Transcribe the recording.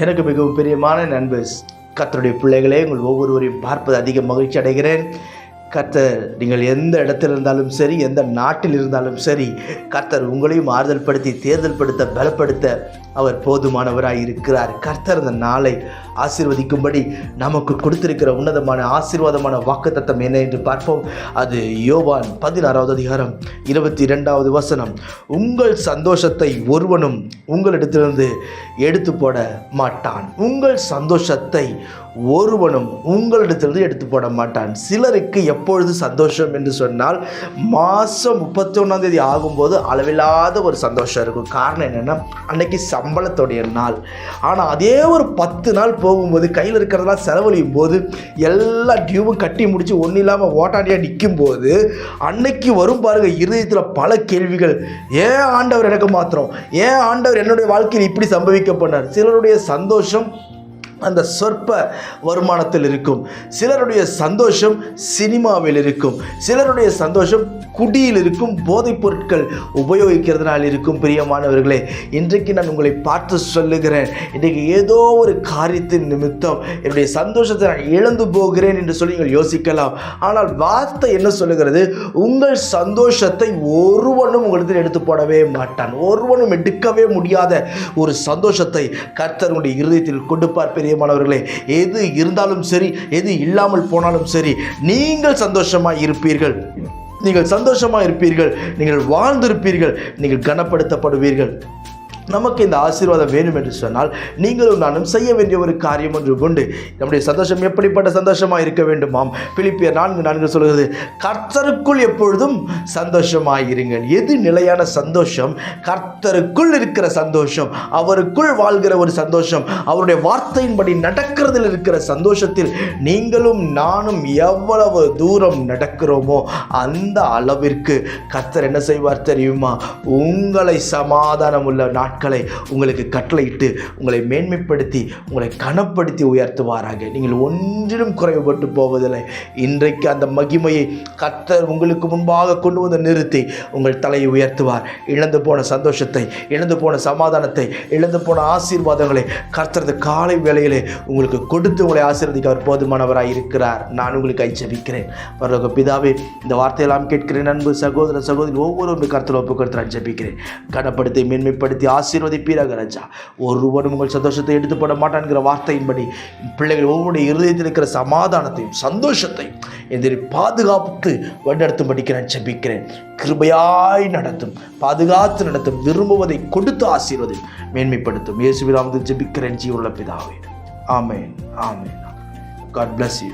எனக்கு மிகவும் பிரியமான நண்பர் கர்த்தருடைய பிள்ளைகளே, உங்கள் ஒவ்வொருவரையும் பார்ப்பது அதிக மகிழ்ச்சி அடைகிறேன். கர்த்தர் நீங்கள் எந்த இடத்தில் இருந்தாலும் சரி, எந்த நாட்டில் இருந்தாலும் சரி, கர்த்தர் உங்களையும் ஆறுதல் படுத்தி தேர்தல் படுத்த பலப்படுத்த அவர் போதுமானவராய் இருக்கிறார். கர்த்தர் இந்த நாளை ஆசீர்வதிக்கும்படி நமக்கு கொடுத்திருக்கிற உன்னதமான ஆசீர்வாதமான வாக்குத்தத்தம் என்ன என்று பார்ப்போம். அது யோவான் 16வது அதிகாரம் 22வது வசனம். உங்கள் சந்தோஷத்தை ஒருவனும் உங்களிடத்திலிருந்து எடுத்து போட மாட்டான். உங்கள் சந்தோஷத்தை ஒருவனும் உங்களிடத்திலிருந்து எடுத்து போட மாட்டான். சிலருக்கு எப்பொழுது சந்தோஷம் என்று சொன்னால், மாதம் 31ஆம் தேதி ஆகும்போது அளவில்லாத ஒரு சந்தோஷம் இருக்கும். காரணம் என்னென்னா, அன்னைக்கு சம்பளத்துடைய நாள். ஆனால் அதே ஒரு 10 நாள் போகும்போது கையில் இருக்கிறதெல்லாம் செலவழியும் போது எல்லா டியூவும் கட்டி முடித்து ஒன்றும் இல்லாமல் ஓட்டாண்டியாக நிற்கும் போது அன்னைக்கு வரும் பாருங்க, இருதயத்தில் பல கேள்விகள். ஏன் ஆண்டவர் எனக்கு மாத்திரம், ஏன் ஆண்டவர் என்னுடைய வாழ்க்கையில் இப்படி சம்பவிக்க பண்ணார்? சிலருடைய சந்தோஷம் அந்த சொற்ப வருமானத்தில் இருக்கும், சிலருடைய சந்தோஷம் சினிமாவில் இருக்கும், சிலருடைய சந்தோஷம் குடியில் இருக்கும், போதைப் பொருட்கள் உபயோகிக்கிறதுனால் இருக்கும். பிரியமானவர்களே, இன்றைக்கு நான் உங்களை பார்த்து சொல்லுகிறேன், இன்றைக்கு ஏதோ ஒரு காரியத்தின் நிமித்தம் என்னுடைய சந்தோஷத்தை நான் இழந்து போகிறேன் என்று சொல்லி நீங்கள் யோசிக்கலாம். ஆனால் வார்த்தை என்ன சொல்லுகிறது? உங்கள் சந்தோஷத்தை ஒருவனும் உங்களுக்கு எடுத்து போடவே மாட்டான். ஒருவனும் எடுக்கவே முடியாத ஒரு சந்தோஷத்தை கர்த்தருடைய இருதயத்தில் கொடுப்பார். பிரியமானவர்களே, எது இருந்தாலும் சரி, எது இல்லாமல் போனாலும் சரி, நீங்கள் சந்தோஷமாய் இருப்பீர்கள். நீங்கள் சந்தோஷமாக இருப்பீர்கள், நீங்கள் வாழ்ந்திருப்பீர்கள், நீங்கள் கனப்படுத்தப்படுவீர்கள். நமக்கு இந்த ஆசீர்வாதம் வேணும் என்று சொன்னால் நீங்களும் நானும் செய்ய வேண்டிய ஒரு காரியம் ஒன்று உண்டு. நம்முடைய சந்தோஷம் எப்படிப்பட்ட சந்தோஷமாக இருக்க வேண்டுமாம்? பிலிப்பியர் 4:4 சொல்கிறது, கர்த்தருக்குள் எப்பொழுதும் சந்தோஷமாயிருங்கள். எது நிலையான சந்தோஷம்? கர்த்தருக்குள் இருக்கிற சந்தோஷம், அவருக்குள் வாழ்கிற ஒரு சந்தோஷம், அவருடைய வார்த்தையின்படி நடக்கிறதில் இருக்கிற சந்தோஷத்தில் நீங்களும் நானும் எவ்வளவு தூரம் நடக்கிறோமோ அந்த அளவிற்கு கர்த்தர் என்ன செய்வார் தெரியுமா? உங்களை சமாதானம் உள்ள நாட்களை உங்களுக்கு கட்டளையிட்டு உங்களை மேன்மைப்படுத்தி உங்களை கனப்படுத்தி உயர்த்துவாராக. நீங்கள் ஒன்றிலும் குறைவுபட்டு போவதில்லை. இன்றைக்கு அந்த மகிமையை கர்த்தர் உங்களுக்கு முன்பாக கொண்டு வந்து நிறுத்தி உங்கள் தலையை உயர்த்துவார். இழந்து போன சந்தோஷத்தை, இழந்து போன சமாதானத்தை, இழந்து போன ஆசீர்வாதங்களை கர்த்தரது காலை வேளையிலே உங்களுக்கு கொடுத்து உங்களை ஆசீர்வதிக்க அவர் போதுமானவராய் இருக்கிறார். நான் உங்களுக்கு ஜெபிக்கிறேன். பரலோக பிதாவே, இந்த வார்த்தையெல்லாம் கேட்கிறேன். அன்பு சகோதர சகோதரி ஒவ்வொரு கர்த்தர் ஒப்பு கொடுத்து ஜெபிக்கிறேன். கனப்படுத்தி மேன்மைப்படுத்தி ஆசீர்வதிப்பீராக ராஜா. ஒருவரும் உங்கள் சந்தோஷத்தை எடுத்து போட மாட்டான்கிற வார்த்தையின்படி பிள்ளைகள் ஒவ்வொருடைய இருதயத்தில் இருக்கிற சமாதானத்தையும் சந்தோஷத்தையும் எதிரி பாதுகாப்பு வழிநடத்தும்படிக்கு நான் ஜெபிக்கிறேன். கிருபையாய் நடத்தும், பாதுகாத்து நடத்தும், விரும்புவதை கொடுத்து ஆசீர்வதி மேன்மைப்படுத்தும். இயேசுவின் நாமத்தில் ஜெபிக்கிறேன் ஜீவனுள்ள பிதாவே. ஆமென், ஆமென். God bless you.